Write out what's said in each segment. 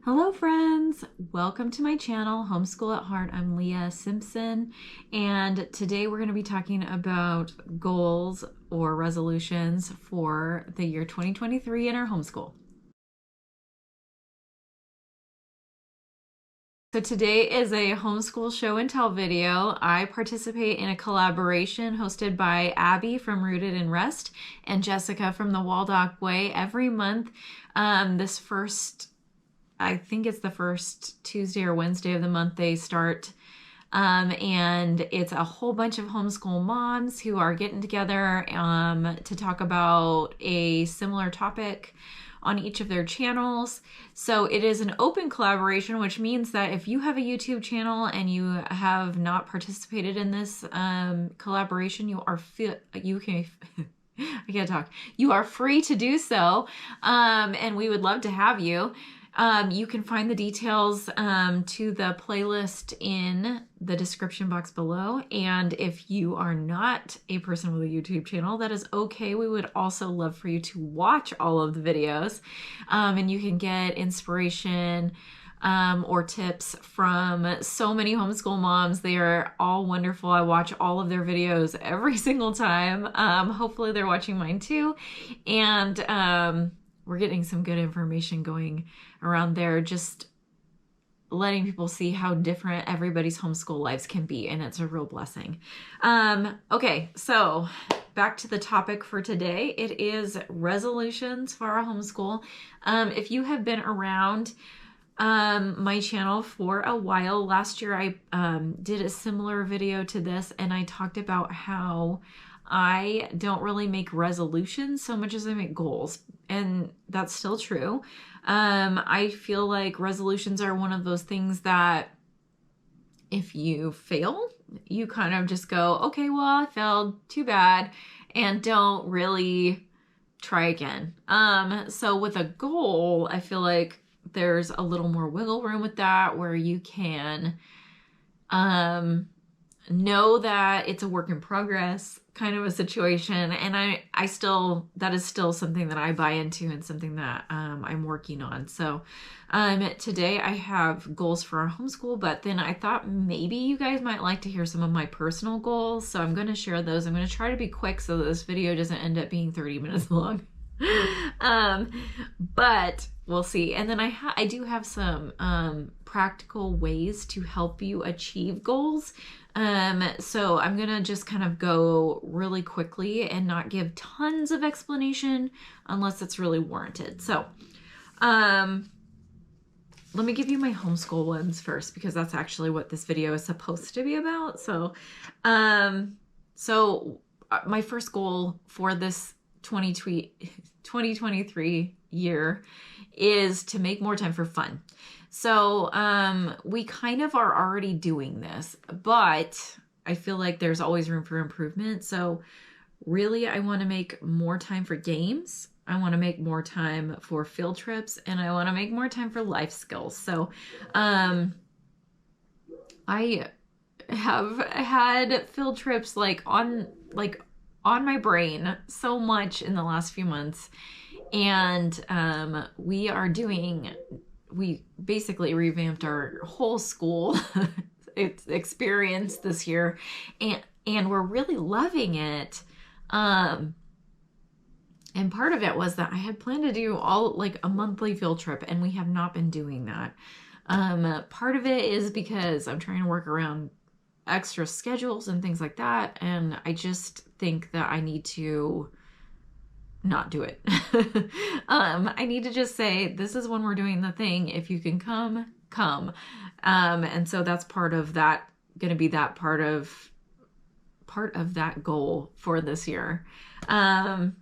Hello friends, welcome to my channel, Homeschool at Heart. I'm Leah Simpson, and today we're going to be talking about goals or resolutions for the year 2023 in our homeschool. So today is a homeschool show and tell video. I participate in a collaboration hosted by Abby from Rooted in Rest and Jessica from the Waldock Way every month. I think it's the first Tuesday or Wednesday of the month they start. And it's a whole bunch of homeschool moms who are getting together to talk about a similar topic on each of their channels. So it is an open collaboration, which means that if you have a YouTube channel and you have not participated in this collaboration, you are free to do so, and we would love to have you. You can find the details to the playlist in the description box below. And if you are not a person with a YouTube channel, that is okay. We would also love for you to watch all of the videos, and you can get inspiration or tips from so many homeschool moms. They are all wonderful. I watch all of their videos every single time. Hopefully they're watching mine too. And we're getting some good information going around there, just letting people see how different everybody's homeschool lives can be, and it's a real blessing. Okay, so back to the topic for today. It is resolutions for our homeschool. If you have been around my channel for a while, last year I did a similar video to this, and I talked about how I don't really make resolutions so much as I make goals, and that's still true. I feel like resolutions are one of those things that if you fail, you kind of just go, okay, well, I failed, too bad, and don't really try again. So with a goal, I feel like there's a little more wiggle room with that, where you can know that it's a work in progress kind of a situation. And that is still something that I buy into and something that I'm working on. So today I have goals for our homeschool, but then I thought maybe you guys might like to hear some of my personal goals. So I'm going to share those. I'm going to try to be quick so that this video doesn't end up being 30 minutes long. But we'll see. And then I do have some practical ways to help you achieve goals. So I'm gonna just kind of go really quickly and not give tons of explanation unless it's really warranted. So let me give you my homeschool ones first, because that's actually what this video is supposed to be about. So my first goal for this 2023 year is to make more time for fun. So we kind of are already doing this, but I feel like there's always room for improvement. So really, I want to make more time for games. I want to make more time for field trips, and I want to make more time for life skills. So I have had field trips on my brain so much in the last few months. And we basically revamped our whole school experience this year, and we're really loving it. And part of it was that I had planned to do a monthly field trip, and we have not been doing that. Part of it is because I'm trying to work around extra schedules and things like that, and I just think that I need to not do it. I need to just say, this is when we're doing the thing. If you can come. And so that's part of that, going to be that part of that goal for this year. But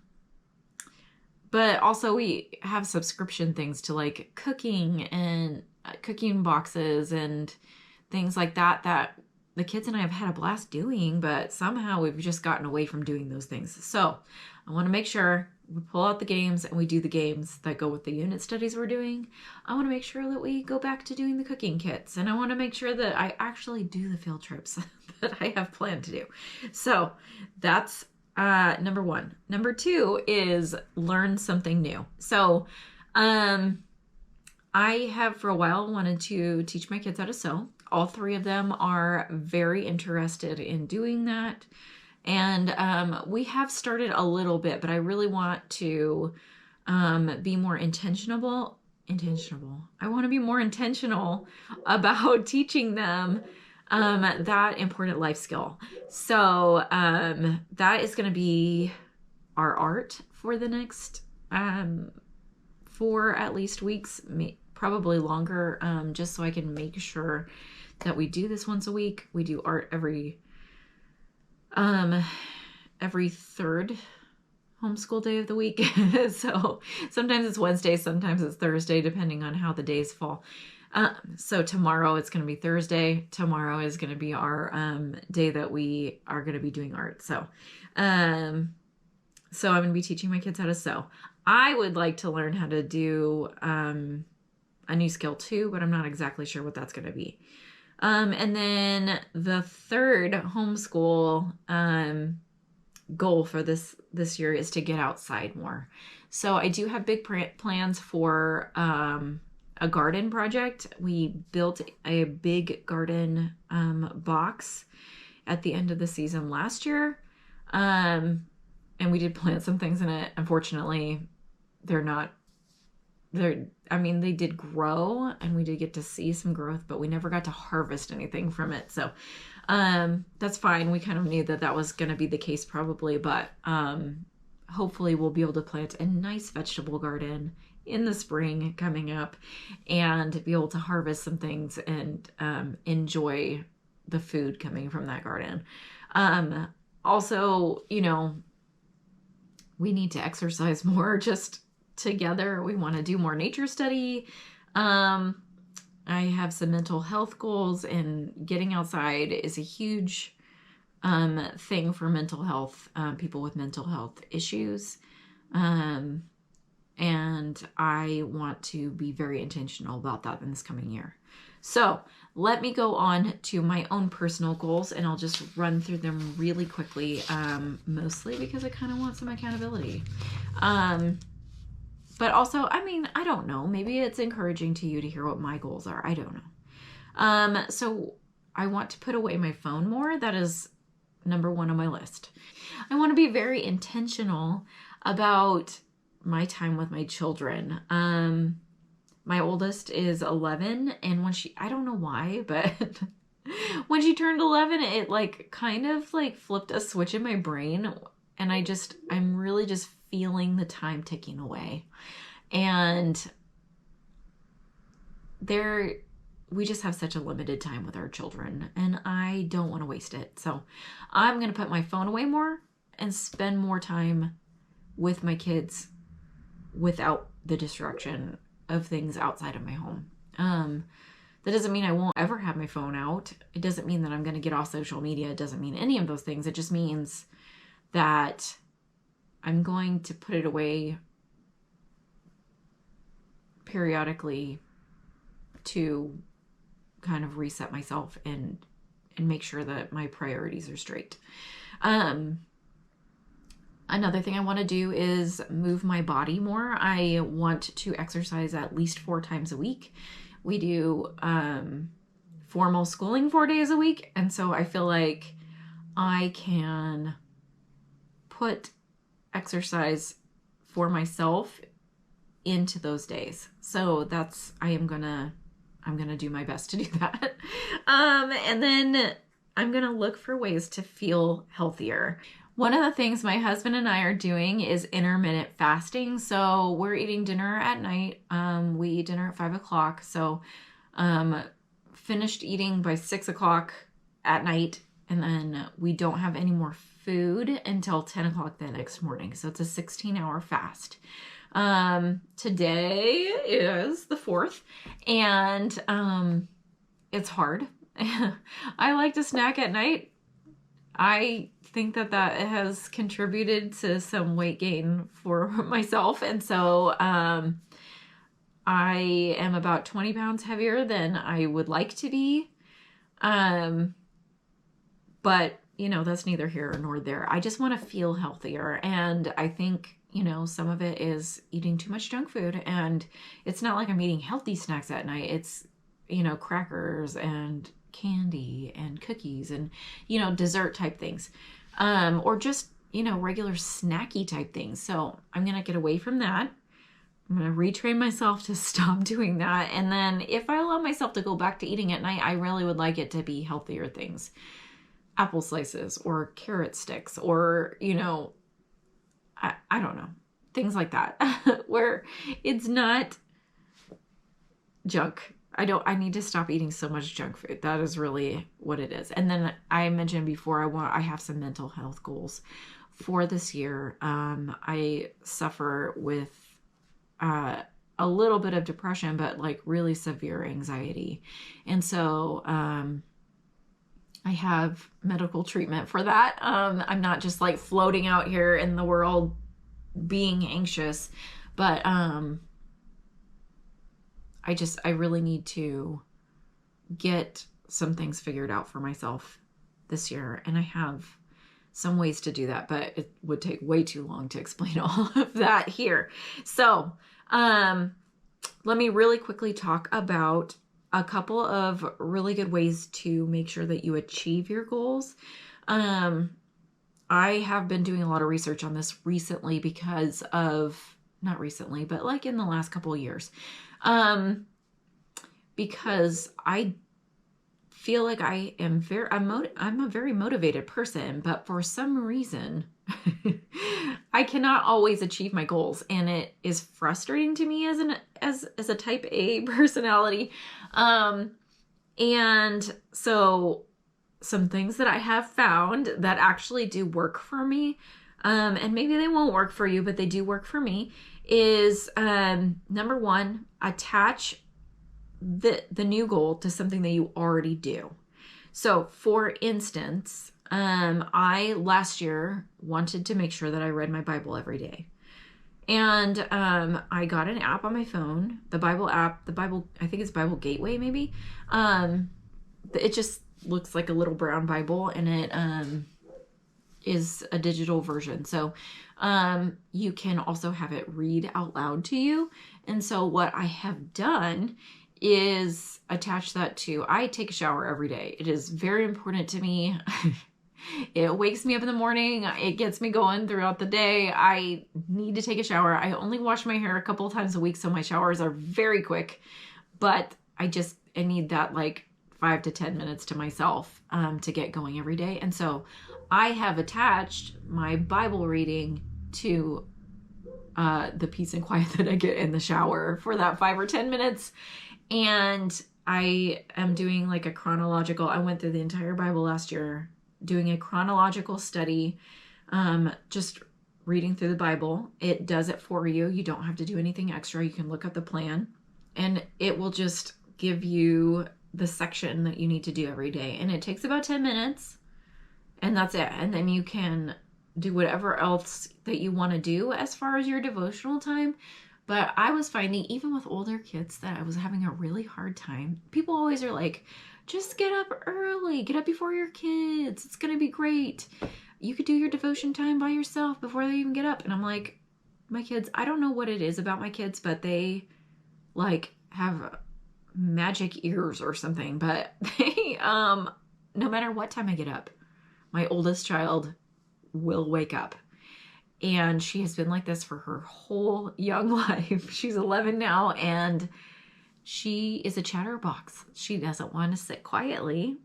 also we have subscription things to like cooking and cooking boxes and things like that the kids and I have had a blast doing, but somehow we've just gotten away from doing those things. So I want to make sure we pull out the games and we do the games that go with the unit studies we're doing. I want to make sure that we go back to doing the cooking kits, and I want to make sure that I actually do the field trips that I have planned to do. So that's number one. Number two is learn something new. So I have for a while wanted to teach my kids how to sew. All three of them are very interested in doing that. And we have started a little bit, but I really want to be more intentional. I want to be more intentional about teaching them that important life skill. So that is going to be our art for the next 4 at least weeks, probably longer, just so I can make sure that we do this once a week. We do art every third homeschool day of the week. So sometimes it's Wednesday, sometimes it's Thursday, depending on how the days fall. So tomorrow it's going to be Thursday. Tomorrow is going to be our day that we are going to be doing art. So I'm going to be teaching my kids how to sew. I would like to learn how to do a new skill too, but I'm not exactly sure what that's going to be. And then the third homeschool goal for this year is to get outside more. So I do have big plans for a garden project. We built a big garden box at the end of the season last year. And we did plant some things in it. Unfortunately, they did grow and we did get to see some growth, but we never got to harvest anything from it. So that's fine. We kind of knew that was going to be the case probably, but hopefully we'll be able to plant a nice vegetable garden in the spring coming up and be able to harvest some things and enjoy the food coming from that garden. Also, we need to exercise more just together. We want to do more nature study. I have some mental health goals, and getting outside is a huge thing for mental health, people with mental health issues. And I want to be very intentional about that in this coming year. So let me go on to my own personal goals, and I'll just run through them really quickly, mostly because I kind of want some accountability. But also, I don't know. Maybe it's encouraging to you to hear what my goals are. I don't know. So I want to put away my phone more. That is number 1 on my list. I want to be very intentional about my time with my children. My oldest is 11, and I don't know why, but when she turned 11, it kind of flipped a switch in my brain, and I'm really just feeling the time ticking away. And we just have such a limited time with our children, and I don't want to waste it. So I'm going to put my phone away more and spend more time with my kids without the distraction of things outside of my home. That doesn't mean I won't ever have my phone out. It doesn't mean that I'm going to get off social media. It doesn't mean any of those things. It just means that I'm going to put it away periodically to kind of reset myself and make sure that my priorities are straight. Another thing I want to do is move my body more. I want to exercise at least 4 times a week. We do formal schooling 4 days a week, and so I feel like I can put exercise for myself into those days. So I'm gonna do my best to do that. And then I'm gonna look for ways to feel healthier. One of the things my husband and I are doing is intermittent fasting. So we're eating dinner at night. We eat dinner at 5 o'clock. So finished eating by 6 o'clock at night. And then we don't have any more food until 10 o'clock the next morning. So it's a 16-hour fast. Today is the 4th, and it's hard. I like to snack at night. I think that has contributed to some weight gain for myself, and so I am about 20 pounds heavier than I would like to be. But that's neither here nor there. I just want to feel healthier, and I think you know, some of it is eating too much junk food, and it's not like I'm eating healthy snacks at night. It's, you know, crackers and candy and cookies and, you know, dessert type things, or just, you know, regular snacky type things. So I'm going to get away from that. I'm going to retrain myself to stop doing that. And then if I allow myself to go back to eating at night, I really would like it to be healthier things. Apple slices or carrot sticks or, you know, I don't know, things like that, where it's not junk. I need to stop eating so much junk food. That is really what it is. And then I mentioned before, I have some mental health goals for this year. I suffer with a little bit of depression, but like really severe anxiety. And so, I have medical treatment for that. I'm not just like floating out here in the world being anxious, but I really need to get some things figured out for myself this year. And I have some ways to do that, but it would take way too long to explain all of that here. So let me really quickly talk about a couple of really good ways to make sure that you achieve your goals. I have been doing a lot of research on this recently because of, not recently, but like in the last couple of years. Because I feel like I'm a very motivated person, but for some reason, I cannot always achieve my goals, and it is frustrating to me as a type A personality. And so some things that I have found that actually do work for me, and maybe they won't work for you, but they do work for me, is number one, attach the new goal to something that you already do. So for instance, I last year wanted to make sure that I read my Bible every day. And I got an app on my phone, the Bible app, I think it's Bible Gateway maybe. It just looks like a little brown Bible, and it is a digital version. So you can also have it read out loud to you. And so what I have done is attach that to, I take a shower every day. It is very important to me. It wakes me up in the morning. It gets me going throughout the day. I need to take a shower. I only wash my hair a couple of times a week, so my showers are very quick, but I need that like 5 to 10 minutes to myself to get going every day. And so I have attached my Bible reading to the peace and quiet that I get in the shower for that 5 or 10 minutes. And I am doing like I went through the entire Bible last year, doing a chronological study, just reading through the Bible. It does it for you. You don't have to do anything extra. You can look up the plan, and it will just give you the section that you need to do every day. And it takes about 10 minutes, and that's it. And then you can do whatever else that you want to do as far as your devotional time. But I was finding, even with older kids, that I was having a really hard time. People always are like, just get up early, get up before your kids. It's going to be great. You could do your devotion time by yourself before they even get up. And I'm like, my kids, I don't know what it is about my kids, but they like have magic ears or something. But they, no matter what time I get up, my oldest child will wake up. And she has been like this for her whole young life. She's 11 now, and she is a chatterbox. She doesn't want to sit quietly.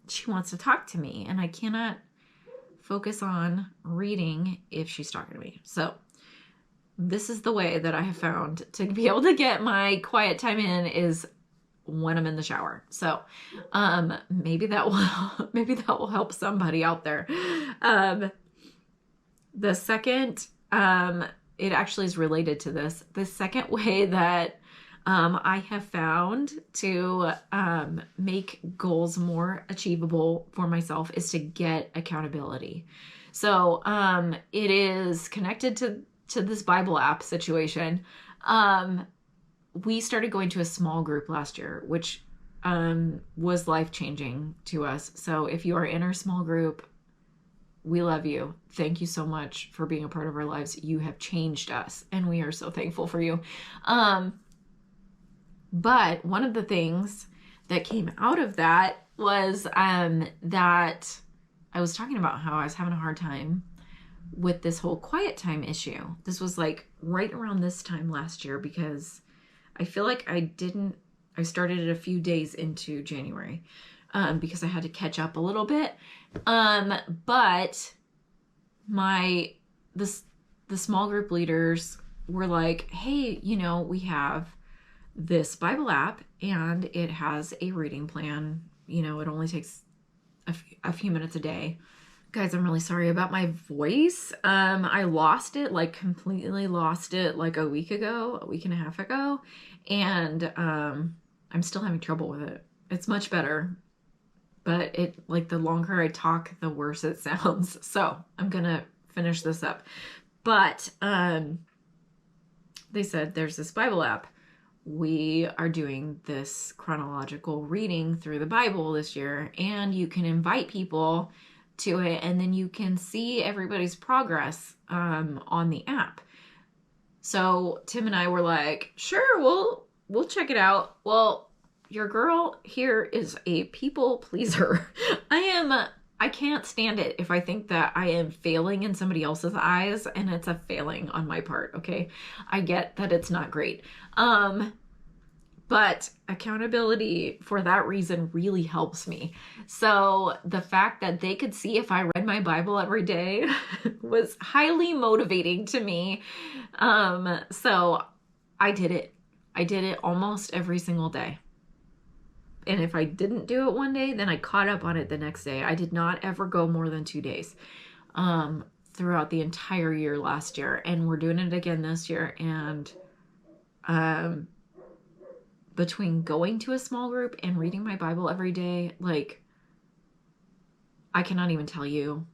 She wants to talk to me, and I cannot focus on reading if she's talking to me. So this is the way that I have found to be able to get my quiet time in, is when I'm in the shower. So maybe that will help somebody out there. The second, it actually is related to this. The second way that I have found to make goals more achievable for myself is to get accountability. So it is connected to this Bible app situation. We started going to a small group last year, which was life-changing to us. So if you are in our small group, We love you. Thank you so much for being a part of our lives. You have changed us, and we are so thankful for you. But one of the things that came out of that was that I was talking about how I was having a hard time with this whole quiet time issue. This was like right around this time last year, because I feel like I started it a few days into January, because I had to catch up a little bit. But the small group leaders were like, hey, we have this Bible app and it has a reading plan. It only takes a few minutes a day. Guys, I'm really sorry about my voice. I lost it, completely lost it a week and a half ago. And I'm still having trouble with it. It's much better, but the longer I talk, the worse it sounds. So I'm gonna finish this up. But they said there's this Bible app. We are doing this chronological reading through the Bible this year, and you can invite people to it, and then you can see everybody's progress on the app. So Tim and I were like, sure, we'll check it out. Well, your girl here is a people pleaser. I can't stand it if I think that I am failing in somebody else's eyes, and it's a failing on my part, okay? I get that it's not great. But accountability for that reason really helps me. So the fact that they could see if I read my Bible every day was highly motivating to me. So I did it. I did it almost every single day. And if I didn't do it one day, then I caught up on it the next day. I did not ever go more than 2 days throughout the entire year last year. And we're doing it again this year. And between going to a small group and reading my Bible every day, I cannot even tell you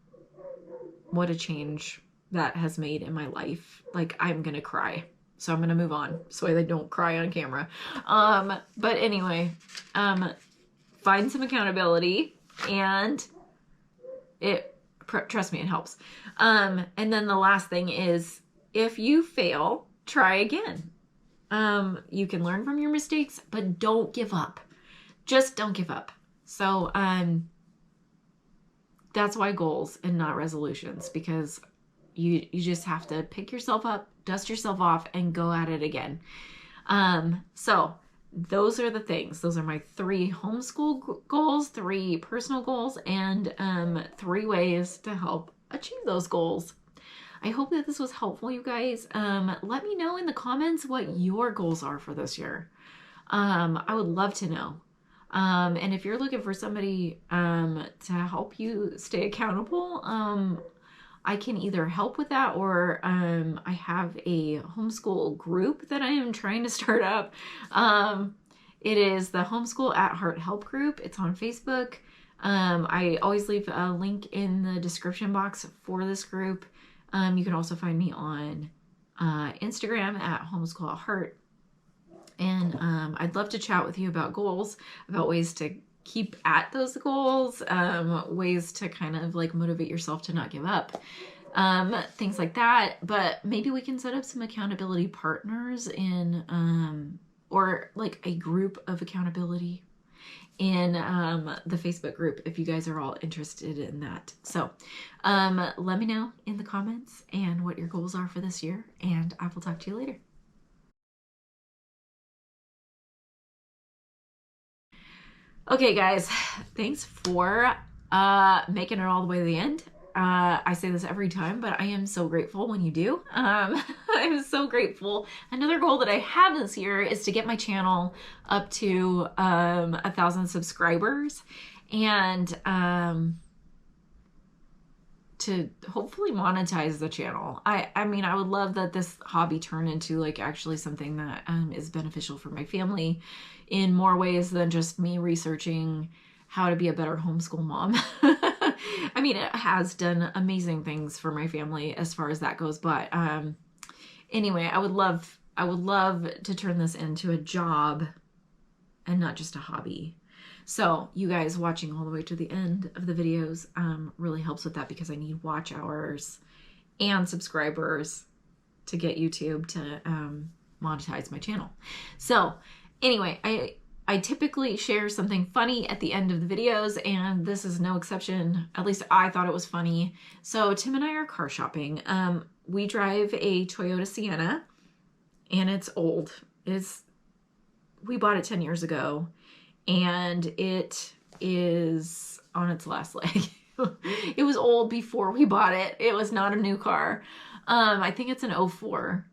what a change that has made in my life. I'm gonna cry. So I'm gonna move on so I don't cry on camera. But anyway, find some accountability, and trust me, it helps. And then the last thing is, if you fail, try again. You can learn from your mistakes, but don't give up. Just don't give up. So that's why goals and not resolutions, because you just have to pick yourself up, dust yourself off, and go at it again. So those are the things. Those are my 3 homeschool goals, 3 personal goals, and 3 ways to help achieve those goals. I hope that this was helpful, you guys. Let me know in the comments what your goals are for this year. I would love to know. And if you're looking for somebody to help you stay accountable, I can either help with that, or I have a homeschool group that I am trying to start up. It is the Homeschool at Heart Help Group. It's on Facebook. I always leave a link in the description box for this group. You can also find me on Instagram at Homeschool at Heart. And I'd love to chat with you about goals, about ways to keep at those goals, ways to kind of motivate yourself to not give up, things like that. But maybe we can set up some accountability partners in, or a group of accountability in the Facebook group, if you guys are all interested in that. So let me know in the comments and what your goals are for this year, and I will talk to you later. Okay, guys, thanks for making it all the way to the end. I say this every time, but I am so grateful when you do. I'm so grateful. Another goal that I have this year is to get my channel up to 1,000 subscribers, and to hopefully monetize the channel. I mean, I would love that this hobby turn into actually something that is beneficial for my family in more ways than just me researching how to be a better homeschool mom. I mean, it has done amazing things for my family as far as that goes, but anyway, I would love to turn this into a job and not just a hobby. So you guys watching all the way to the end of the videos really helps with that, because I need watch hours and subscribers to get YouTube to monetize my channel. So anyway, I typically share something funny at the end of the videos, and this is no exception. At least I thought it was funny. So Tim and I are car shopping. We drive a Toyota Sienna, and it's old. We bought it 10 years ago, and it is on its last leg. It was old before we bought it. It was not a new car. I think it's an 04.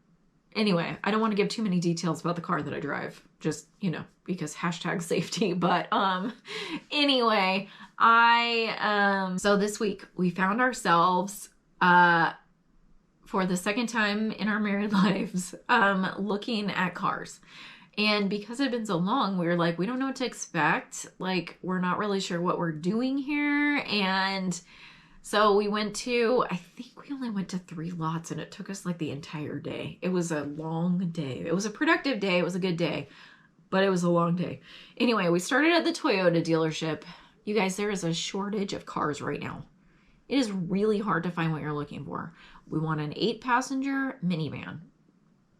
Anyway, I don't want to give too many details about the car that I drive, just, you know, because #safety. But anyway, so this week we found ourselves for the second time in our married lives looking at cars. And because it had been so long, we were like, we don't know what to expect. Like, we're not really sure what we're doing here. And so we went to, I think we only went to 3 lots, and it took us like the entire day. It was a long day. It was a productive day. It was a good day, but it was a long day. Anyway, we started at the Toyota dealership. You guys, there is a shortage of cars right now. It is really hard to find what you're looking for. We want an 8-passenger minivan.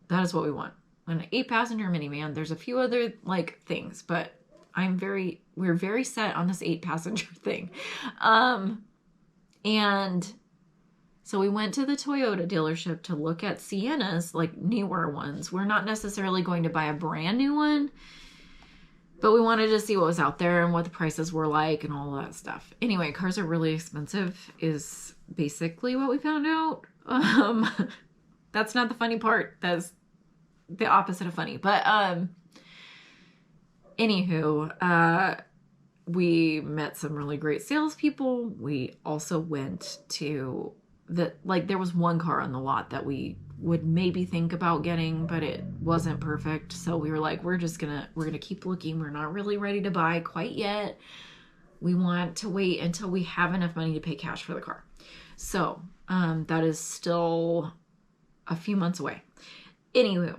That is what we want. An 8-passenger minivan. There's a few other like things, but we're very set on this 8-passenger thing. And so we went to the Toyota dealership to look at Siennas, like newer ones. We're not necessarily going to buy a brand new one, but we wanted to see what was out there and what the prices were like and all that stuff. Anyway, cars are really expensive is basically what we found out. That's not the funny part. That's the opposite of funny. But anywho, we met some really great salespeople. We also went to there was one car on the lot that we would maybe think about getting, but it wasn't perfect. So we were like, we're gonna keep looking. We're not really ready to buy quite yet. We want to wait until we have enough money to pay cash for the car. So that is still a few months away. Anywho,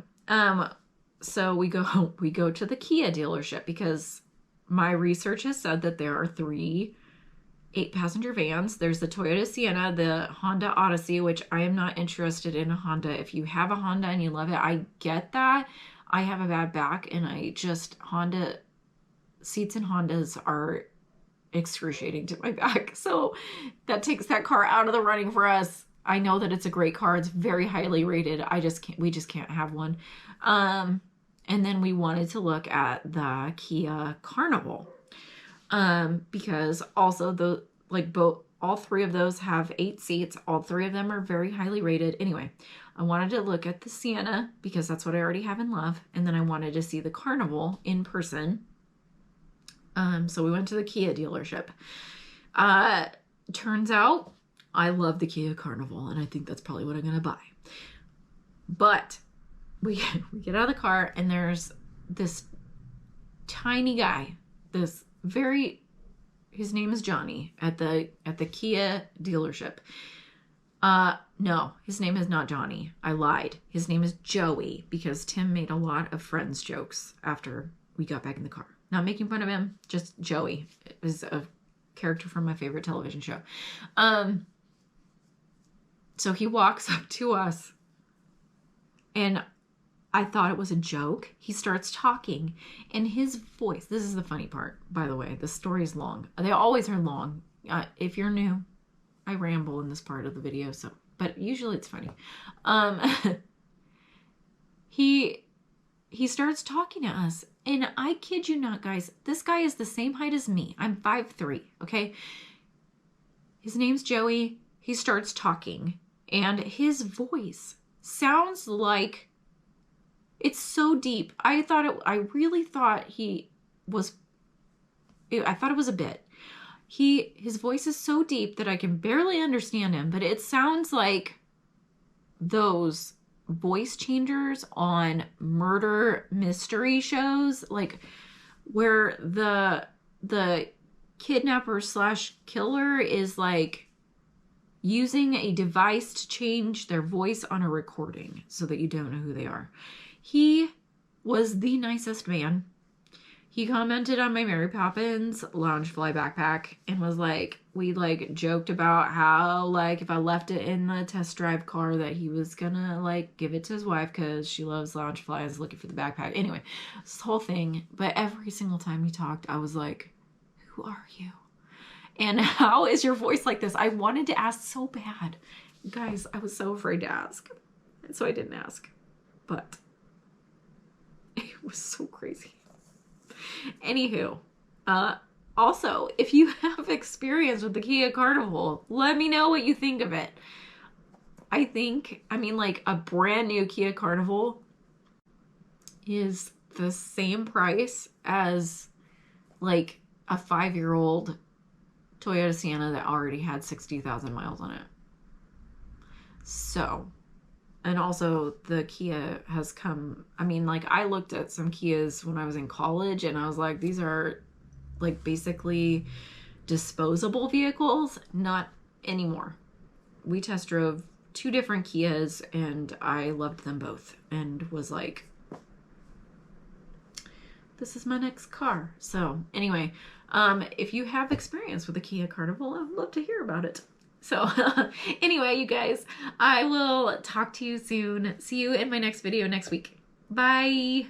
so we go to the Kia dealership, because my research has said that there are 3 8-passenger vans. There's the Toyota Sienna, the Honda Odyssey, which I am not interested in a Honda. If you have a Honda and you love it, I get that. I have a bad back, and Honda seats in Hondas are excruciating to my back. So that takes that car out of the running for us. I know that it's a great car. It's very highly rated. We just can't have one. And then we wanted to look at the Kia Carnival. Because also all 3 of those have 8 seats. All 3 of them are very highly rated. Anyway, I wanted to look at the Sienna because that's what I already have in love. And then I wanted to see the Carnival in person. So we went to the Kia dealership. Turns out I love the Kia Carnival, and I think that's probably what I'm going to buy. But we get out of the car, and there's this tiny guy, his name is Johnny at the Kia dealership. No, his name is not Johnny. I lied. His name is Joey, because Tim made a lot of Friends jokes after we got back in the car. Not making fun of him, just Joey. It was a character from my favorite television show. So he walks up to us, and I thought it was a joke. He starts talking, and his voice, this is the funny part, by the way. The story is long. They always are long. If you're new, I ramble in this part of the video, but usually it's funny. He starts talking to us, and I kid you not, guys, this guy is the same height as me. I'm 5'3", okay? His name's Joey. He starts talking, and his voice sounds like, it's so deep. I thought it was a bit. His voice is so deep that I can barely understand him, but it sounds like those voice changers on murder mystery shows, like where the kidnapper / killer is like using a device to change their voice on a recording so that you don't know who they are. He was the nicest man. He commented on my Mary Poppins Loungefly backpack and was like, we like joked about how like if I left it in the test drive car that he was gonna like give it to his wife because she loves Loungefly, is looking for the backpack. Anyway, this whole thing. But every single time he talked, I was like, who are you? And how is your voice like this? I wanted to ask so bad. Guys, I was so afraid to ask. And so I didn't ask. But it was so crazy. Anywho, also, if you have experience with the Kia Carnival, let me know what you think of it. I mean, like a brand new Kia Carnival is the same price as like a 5-year-old Toyota Sienna that already had 60,000 miles on it. So, and also the Kia has come, I mean, like I looked at some Kias when I was in college and I was like, these are like basically disposable vehicles. Not anymore. We test drove 2 different Kias and I loved them both and was like, this is my next car. So anyway, if you have experience with the Kia Carnival, I'd love to hear about it. So anyway, you guys, I will talk to you soon. See you in my next video next week. Bye.